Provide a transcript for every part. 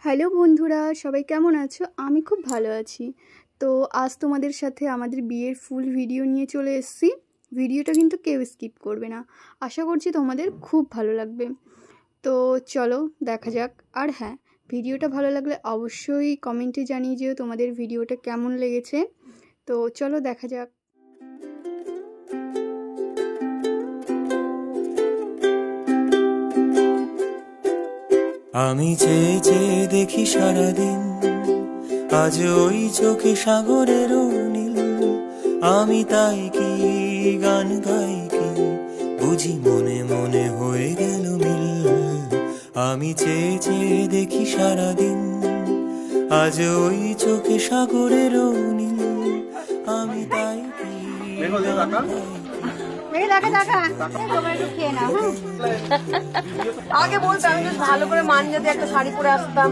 Hello বন্ধুরা, সবাই কেমন আছো? আমি খুব ভালো আছি। তো আজ তোমাদের সাথে আমাদের বিয়ের ফুল ভিডিও নিয়ে চলে এসেছি। ভিডিওটা কিন্তু কেউ স্কিপ করবে না, আশা করছি তোমাদের খুব ভালো লাগবে। তো চলো দেখা যাক। আর হ্যাঁ, ভিডিওটা ভালো লাগলে অবশ্যই কমেন্টে জানিয়ে যেও তোমাদের ভিডিওটা কেমন লেগেছে। তো চলো দেখা যাক। আমি চেয়ে চেয়ে দেখি সারাদিন, আজ ওই চোখে সাগরের নীল। আমি তাই কি গান গাই কি, বুঝি মনে মনে হয়ে গেল মিল। আমি চেয়ে চেয়ে দেখি সারাদিন, আজ ওই চোখে সাগরের নীল। আমি তাই কি আগে বলতাম আমি ভালো করে মান যদি একটা শাড়ি পরে আসতাম।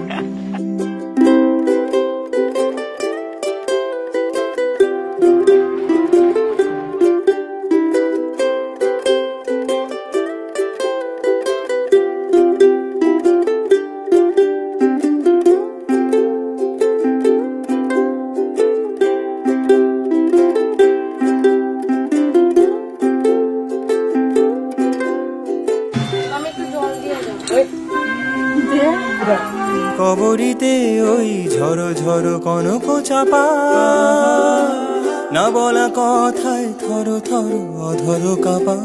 কবরীতে ওই ঝড়ো ঝড়ো কনক চাপা, না বলা কথায় থর থর অধর কাপা।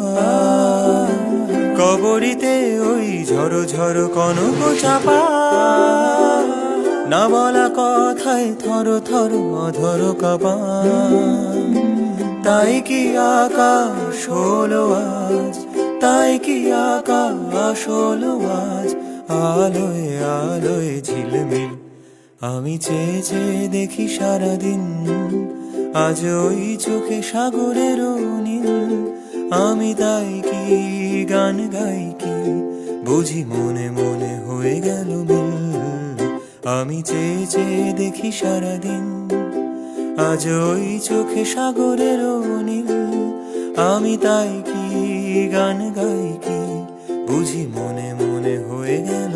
কবরীতে ওই ঝড়ো ঝড়ো কনক চাপা, না বলা কথায় থর থর অধর কাপা। তাই কি আকাশ হলো আজ, তাই কি আকাশ হলো আজ, আলোয় আলোয় ঝিলমিল। আমি চেয়ে চেয়ে দেখি সারাদিন, আজ ওই চোখে সাগরের নীল। আমি তাই কি গান গাই কি, বুঝি মনে মনে হয়ে গেল মিল। আমি চেয়ে চেয়ে দেখি সারাদিন, আজ ওই চোখে সাগরের নীল। আমি তাই কি গান গাই কি, বুঝি মনে মনে হয়ে গেল